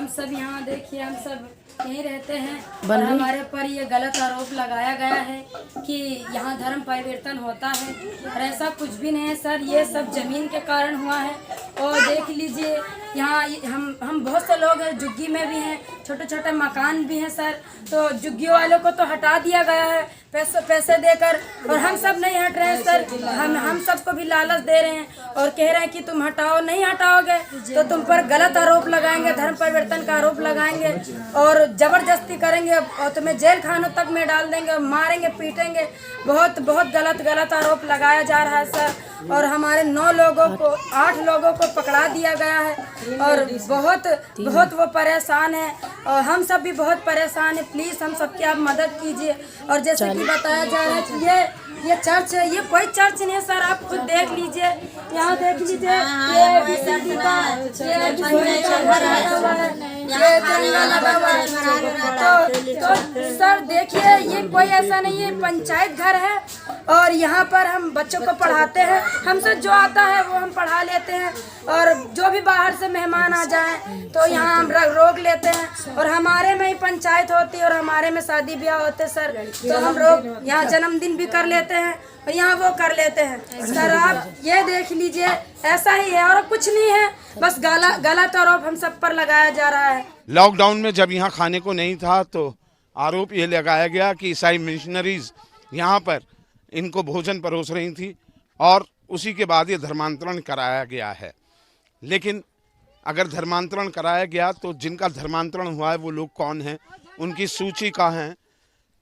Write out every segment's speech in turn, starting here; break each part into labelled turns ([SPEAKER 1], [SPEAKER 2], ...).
[SPEAKER 1] हम सब यहाँ देखिए, हम सब यहीं रहते हैं और हमारे पर ये गलत आरोप लगाया गया है कि यहाँ धर्म परिवर्तन होता है और ऐसा कुछ भी नहीं है सर। ये सब जमीन के कारण हुआ है। और देख लीजिए यहाँ हम बहुत से लोग हैं, झुग्गी में भी हैं, छोटे छोटे मकान भी हैं सर। तो झुग्गी वालों को तो हटा दिया गया है पैसे देकर, और हम सब नहीं हट रहे हैं सर। हम सबको भी लालच दे रहे हैं और कह रहे हैं कि तुम हटाओ, नहीं हटाओगे तो तुम पर गलत आरोप लगाएंगे, धर्म परिवर्तन का आरोप लगाएंगे और जबरदस्ती करेंगे और तुम्हें जेल खानों तक में डाल देंगे, मारेंगे, पीटेंगे। बहुत गलत आरोप लगाया जा रहा है सर। और हमारे 8 लोगों को पकड़ा दिया गया है और बहुत वो परेशान है और हम सब भी बहुत परेशान है। प्लीज़ हम सबकी आप मदद कीजिए। और जैसे कि बताया जा रहा है कि ये चर्च है, ये कोई चर्च नहीं है सर। आप खुद देख लीजिए, यहाँ देख लीजिए, ये ABCD का तो सर देखिए, ये कोई ऐसा नहीं है, पंचायत घर है और यहाँ पर हम बच्चों को पढ़ाते हैं। हमसे जो आता है वो हम पढ़ा लेते हैं और जो भी बाहर से मेहमान आ जाएं तो यहाँ हम रोक लेते हैं। और हमारे में ही पंचायत होती है और हमारे में शादी ब्याह होते सर, तो हम लोग यहाँ जन्मदिन भी कर लेते हैं और यहाँ वो कर लेते हैं सर। आप ये देख लीजिए, ऐसा ही है और कुछ नहीं है, बस गलत आरोप हम सब पर लगाया जा रहा है।
[SPEAKER 2] लॉकडाउन में जब यहाँ खाने को नहीं था तो आरोप ये लगाया गया कि ईसाई मिशनरीज यहाँ पर इनको भोजन परोस रही थी और उसी के बाद ये धर्मांतरण कराया गया है। लेकिन अगर धर्मांतरण कराया गया तो जिनका धर्मांतरण हुआ है वो लोग कौन हैं, उनकी सूची कहाँ है,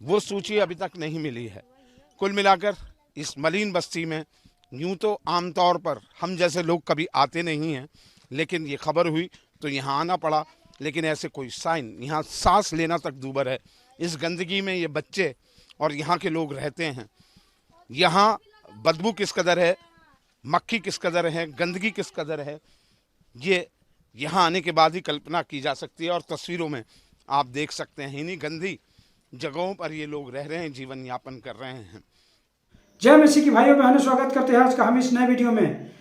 [SPEAKER 2] वो सूची अभी तक नहीं मिली है। कुल मिलाकर इस मलिन बस्ती में यूँ तो आमतौर पर हम जैसे लोग कभी आते नहीं हैं, लेकिन ये खबर हुई तो यहाँ आना पड़ा। लेकिन ऐसे कोई साइन, यहाँ सांस लेना तक दूभर है। इस गंदगी में ये बच्चे और यहाँ के लोग रहते हैं। यहाँ बदबू किस कदर है, मक्खी किस कदर है, गंदगी किस कदर है, ये यहाँ आने के बाद ही कल्पना की जा सकती है। और तस्वीरों में आप देख सकते हैं, इन्हीं गंदी जगहों पर ये लोग रह रहे हैं, जीवन यापन कर रहे हैं।
[SPEAKER 3] जय मसीह की भाइयों बहनों, स्वागत करते हैं आज का हम इस नए वीडियो में।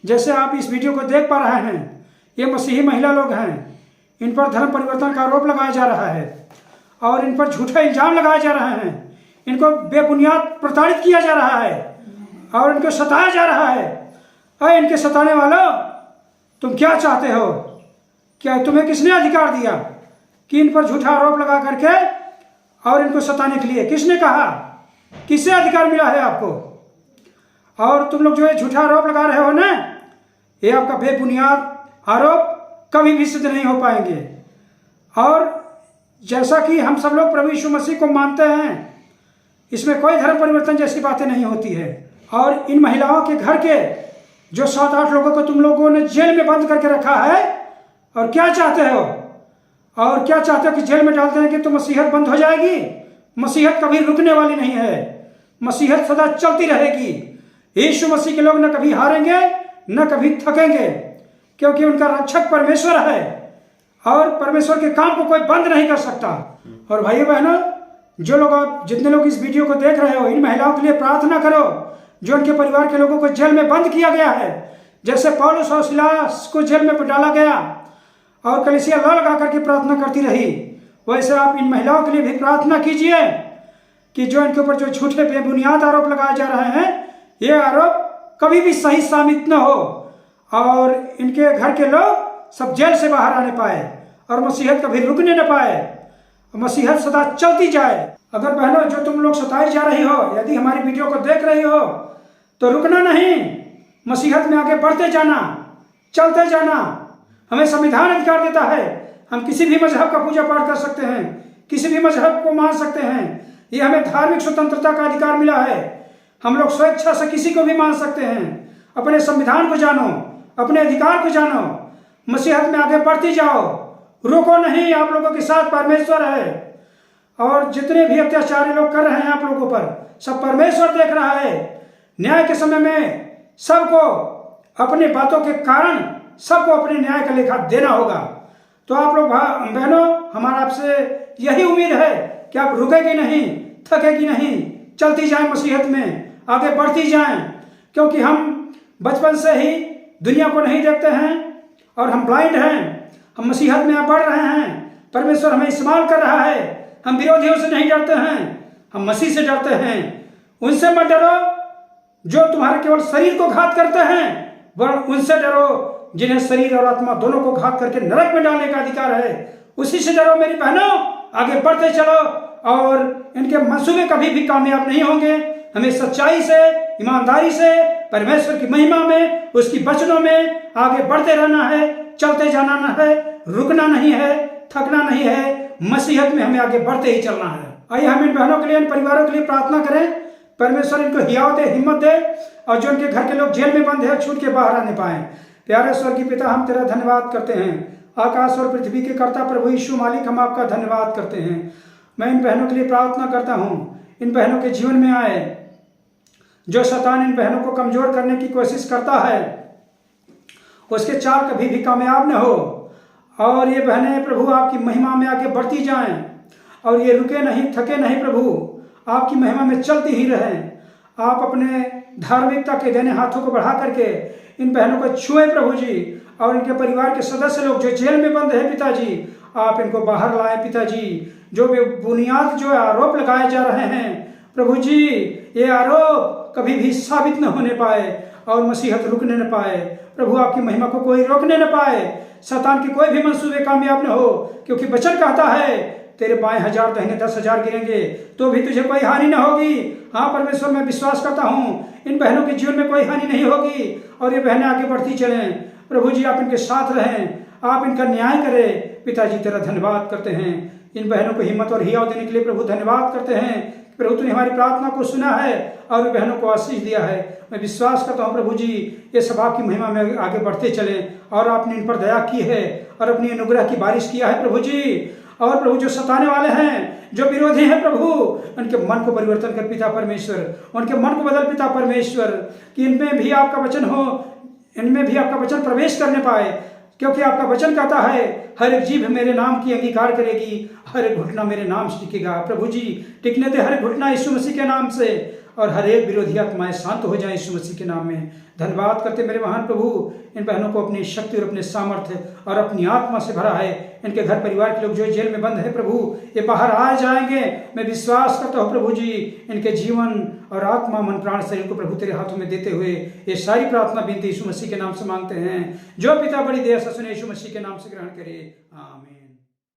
[SPEAKER 3] जैसे आप इस वीडियो को देख पा रहे हैं, ये मसीही महिला लोग हैं। इन पर धर्म परिवर्तन का आरोप लगाया जा रहा है और इन पर झूठे इल्जाम लगाए जा रहे हैं। इनको बेबुनियाद प्रताड़ित किया जा रहा है और इनको सताया जा रहा है। अरे इनके सताने वालों, तुम क्या चाहते हो? क्या तुम्हें किसने अधिकार दिया कि इन पर झूठा आरोप लगा करके और इनको सताने के लिए? किसने कहा? किससे अधिकार मिला है आपको? और तुम लोग जो है झूठा आरोप लगा रहे हो ना, ये आपका बेबुनियाद आरोप कभी भी सिद्ध नहीं हो पाएंगे। और जैसा कि हम सब लोग प्रभु यीशु मसीह को मानते हैं, इसमें कोई धर्म परिवर्तन जैसी बातें नहीं होती है। और इन महिलाओं के घर के जो 7-8 लोगों को तुम लोगों ने जेल में बंद करके रखा है, और क्या चाहते हो? और क्या चाहते हो कि जेल में डालते हैं कि तो मसीहत बंद हो जाएगी? मसीहत कभी रुकने वाली नहीं है, मसीहत सदा चलती रहेगी। यीशु मसीह के लोग न कभी हारेंगे न कभी थकेंगे, क्योंकि उनका रक्षक परमेश्वर है और परमेश्वर के काम को कोई बंद नहीं कर सकता। और भाइयों बहनों, जो लोग, जितने लोग इस वीडियो को देख रहे हो, इन महिलाओं के लिए प्रार्थना करो जो उनके परिवार के लोगों को जेल में बंद किया गया है। जैसे पौलुस और सिलास को जेल में डाला गया और कलीसिया ला लगा करके प्रार्थना करती रही, वैसे आप इन महिलाओं के लिए भी प्रार्थना कीजिए कि जो इनके ऊपर जो झूठे बेबुनियाद आरोप लगाए जा रहे हैं, ये आरोप कभी भी सही साबित न हो और इनके घर के लोग सब जेल से बाहर आने पाए और मसीहत कभी रुकने न पाए, मसीहत सदा चलती जाए। अगर बहनों जो तुम लोग सताई जा रही हो, यदि हमारी वीडियो को देख रही हो तो रुकना नहीं, मसीहत में आगे बढ़ते जाना, चलते जाना। हमें संविधान अधिकार देता है, हम किसी भी मजहब का पूजा पाठ कर सकते हैं, किसी भी मजहब को मान सकते हैं। ये हमें धार्मिक स्वतंत्रता का अधिकार मिला है। हम लोग स्वेच्छा से किसी को भी मान सकते हैं। अपने संविधान को जानो, अपने अधिकार को जानो, मसीहत में आगे बढ़ती जाओ, रुको नहीं। आप लोगों के साथ परमेश्वर है और जितने भी अत्याचारी लोग कर रहे हैं आप लोगों पर, सब परमेश्वर देख रहा है। न्याय के समय में सबको अपनी बातों के कारण सबको अपने न्याय का लेखा देना होगा। तो आप लोग बहनों, हमारा आपसे यही उम्मीद है कि आप रुकेगी नहीं, थकेगी नहीं, चलती जाएं, मसीहत में आगे बढ़ती जाएं। क्योंकि हम बचपन से ही दुनिया को नहीं देखते हैं और हम ब्लाइंड हैं। हम मसीहत में बढ़ रहे हैं, परमेश्वर हमें इस्तेमाल कर रहा है। हम विरोधियों से नहीं डरते हैं, हम मसीह से डरते हैं। उनसे मत डरो जो तुम्हारे केवल शरीर को घात करते हैं, वरन उनसे डरो जिन्हें शरीर और आत्मा दोनों को घात करके नरक में डालने का अधिकार है। उसी से डरो मेरी बहनों, आगे बढ़ते चलो और इनके मंसूबे कभी भी कामयाब नहीं होंगे। हमें सच्चाई से, ईमानदारी से, परमेश्वर की महिमा में, उसकी वचनों में आगे बढ़ते रहना है, चलते जाना है, रुकना नहीं है, थकना नहीं है। मसीहत में हमें आगे बढ़ते ही चलना है। आइए हम इन बहनों के लिए, इन परिवारों के लिए प्रार्थना करें। परमेश्वर इनको हियाव दे, हिम्मत दे, और जो उनके घर के लोग जेल में बंद है छूट के बाहर आने पाए। प्यारे स्वर्गीय पिता, हम तेरा धन्यवाद करते हैं। आकाश और पृथ्वी के कर्ता प्रभु यीशु मालिक, हम आपका धन्यवाद करते हैं। मैं इन बहनों के लिए प्रार्थना करता हूँ, इन बहनों के जीवन में आए जो शैतान इन बहनों को कमजोर करने की कोशिश करता है, उसके चाल कभी भी कामयाब न हो, और ये बहनें प्रभु आपकी महिमा में आगे बढ़ती जाएं, और ये रुके नहीं, थके नहीं प्रभु, आपकी महिमा में चलती ही रहें। आप अपने धार्मिकता के देने हाथों को बढ़ा करके इन बहनों को छुए प्रभु जी, और इनके परिवार के सदस्य लोग जो जेल में बंद है पिताजी, आप इनको बाहर लाए पिताजी। जो भी बुनियाद जो आरोप लगाए जा रहे हैं प्रभु जी, ये आरोप कभी भी साबित न होने पाए और मसीहत रुकने न पाए प्रभु। आपकी महिमा को कोई रोकने न पाए, शैतान के कोई भी मंसूबे कामयाब न हो, क्योंकि वचन कहता है तेरे बाएं 1000 दाहिने 10,000 गिरेंगे तो भी तुझे कोई हानि न होगी। हाँ परमेश्वर, मैं विश्वास करता हूँ इन बहनों के जीवन में कोई हानि नहीं होगी, और ये बहनें आगे बढ़ती चलें प्रभु जी। आप इनके साथ रहें, आप इनका न्याय करें पिताजी। तेरा धन्यवाद करते हैं, इन बहनों को हिम्मत और हियाव देने के लिए प्रभु धन्यवाद करते हैं। प्रभु तूने हमारी प्रार्थना को सुना है और बहनों को आशीष दिया है। मैं विश्वास करता हूँ प्रभु जी, ये सब आपकी महिमा में आगे बढ़ते चले, और आपने इन पर दया की है और अपनी अनुग्रह की बारिश किया है प्रभु जी। और प्रभु जो सताने वाले हैं, जो विरोधी हैं प्रभु, उनके मन को परिवर्तन कर पिता परमेश्वर, उनके मन को बदल पिता परमेश्वर, कि इनमें भी आपका वचन हो, इनमें भी आपका वचन प्रवेश करने पाए, क्योंकि आपका वचन कहता है हर एक जीभ मेरे नाम की अंगीकार करेगी, हर एक घुटना मेरे नाम से टिकेगा। प्रभु जी टिकने दे हर एक घुटना यीशु मसीह के नाम से, और हर एक विरोधी आत्माएं शांत हो जाए यीशु मसीह के नाम में। धन्यवाद करते मेरे महान प्रभु, इन बहनों को अपनी शक्ति और अपने सामर्थ्य और अपनी आत्मा से भरा है। इनके घर परिवार के लोग जो जेल में बंद है प्रभु, ये बाहर आ जाएंगे। मैं विश्वास करता हूँ प्रभु जी, इनके जीवन और आत्मा, मन, प्राण, शरीर को प्रभु तेरे हाथों में देते हुए ये सारी प्रार्थना विनती यीशु मसीह के नाम से मांगते हैं। जो पिता बड़ी दया से सुने, यीशु मसीह के नाम से ग्रहण करे, आमीन।